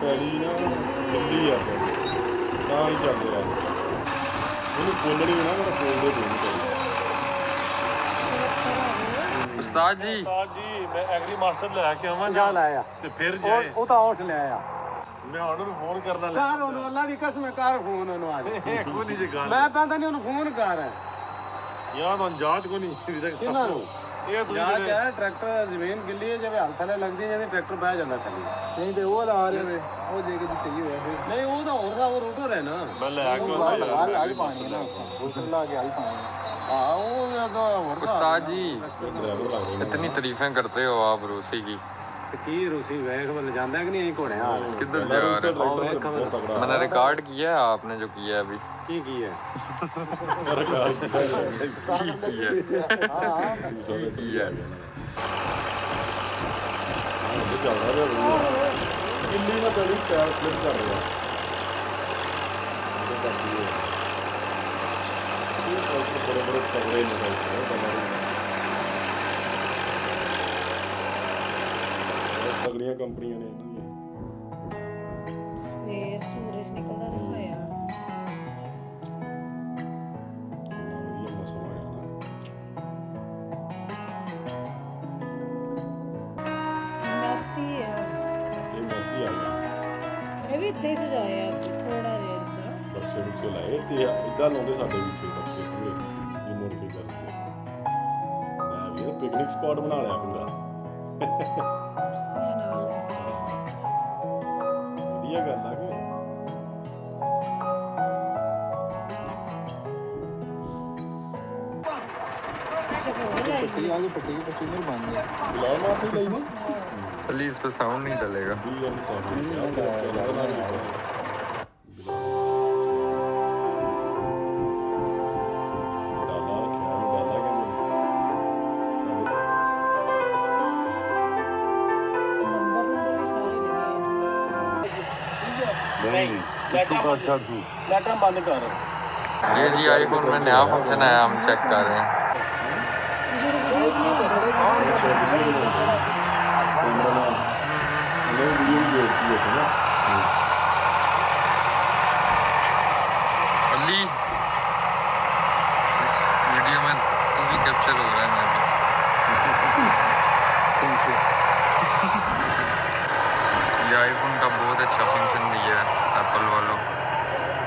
ਪੈਲੀ ਨਾ ਲੰਬੀ ਆ ਤਾਂ ਹੀ ਚੱਲ ਰਿਹਾ ਇਹਨੂੰ ਫੋਲਣੀ ਨਾ ਮੇਰਾ ਫੋਲਦੇ ਦੇਣੀ ਚਾਹੀਦੀ। ਉਸਤਾਦ ਜੀ ਮੈਂ ਐਗਰੀ ਮਾਸਟਰ ਲੈ ਕੇ ਆਵਾਂ ਜਾ ਲਾਇਆ ਤੇ ਫਿਰ ਜਾਏ ਉਹ ਤਾਂ ਉੱਠ ਲਿਆ ਮੈਂ ਉਹਨਾਂ ਨੂੰ ਫੋਨ ਕਰਨਾ ਕਰ ਉਹਨੂੰ ਅੱਲਾ ਦੀ ਕਸਮ ਕਰ ਫੋਨ ਉਹਨੂੰ ਆ ਜਾ ਕੋਈ ਨਹੀਂ ਜੇ ਗੱਲ ਮੈਂ ਕਹਿੰਦਾ ਨਹੀਂ ਉਹਨੂੰ ਫੋਨ ਕਰ ਯਾਰ ਤਾਂ ਜਾਂਚ ਕੋ ਨਹੀਂ ਕਿਹਨਾਂ ਨੂੰ ਇਹ ਤੁਸੀਂ ਜਾ ਕੇ ਟਰੈਕਟਰ ਜ਼ਮੀਨ ਗਿੱਲੀ ਹੈ ਜਿਵੇਂ ਹੱਥ ਥੱਲੇ ਲੱਗਦੀ ਜਾਂਦੀ ਟਰੈਕਟਰ ਬਹਿ ਜਾਂਦਾ ਥੱਲੇ ਨਹੀਂ ਤੇ ਉਹ ਲਾ ਰਿਹਾ ਉਹ ਜੇ ਕਿ ਸਹੀ ਹੋਇਆ ਫਿਰ ਨਹੀਂ ਉਹ ਤਾਂ ਹੋਰ ਦਾ ਉਹ ਰੂਟਰ ਹੈ ਨਾ ਮੈਂ ਲੈ ਕੇ ਆਉਂਦਾ ਯਾਰ ਆ ਪਾਣੀ ਨਾ ਉਸ ਲਾ ਕੇ ਆ ਪਾਣੀ हाँ वो उस्ताद जी ਡਰਾਈਵਰ इतनी तारीफें करते हो आप रूसी की की रूसी वेख बल जांदा कि नहीं घोड़े हाल किधर जा रहे हो? मैंने रिकॉर्ड किया है आपने जो किया है अभी की है ठीक किया ਕਿੰਨੀ ਨਾ ਪਹਿਲੀ ਟਾਇਰ ਫਲਿਪ ਕਰ ਰਿਹਾ ਬੜੇ ਬੜੇ ਤਗੜੇ ਨੇ ਤਗੜੀਆਂ ਕੰਪਨੀਆਂ ਨੇ ਇਹਨਾਂ ਦੀਆਂ ਸਵੇਰ ਸੂਰਜ ਨਿਕਲਦਾ ਦਿਖਾਇਆ ਵਧੀਆ ਮੌਸਮ ਆਇਆ ਨਾ ਮੈਸੀ ਹੈ ਇਹ ਮੈਸੀ ਆ ਗਿਆ ਇਹ ਵੀ ਇੱਥੇ ਸਜਾਇਆ ਥੋੜਾ ਜਿਹਾ ਜਿੱਦਾਂ ਬਕਸੇ ਬਕਸੇ ਲਾਏ ਤੇ ਇੱਦਾਂ ਲਾਉਂਦੇ ਸਾਡੇ ਵਿੱਚ ਬਕਸੇ ਪੂਰੇ ਰਿਮੋਟ ਵੀ ਕਰਦੇ ਮੈਂ ਵੀ ਪਿਕਨਿਕ ਸਪਾਟ ਬਣਾ ਲਿਆ ਪੂਰਾ ਕੁਰਸੀਆਂ ਨਾਲ ਵਧੀਆ ਗੱਲ ਆ ਕਿ ਅੱਛਾ ਹੋਰ ਲਾਈ पट्टी में बन गया ਬੁਲਾ ਮਾਫੀ ਲਈ ਨਾ प्लीज पे साउंड नहीं डलेगा ਵੀ ਐਮ ਸਾਹਮਣੇ ਨੰਬਰ ਵੀ ਸਾਰੇ ਲੱਗੇ लेटर बंद कर ये जी आईफोन में नया फंक्शन आया हम चेक कर रहे हैं अली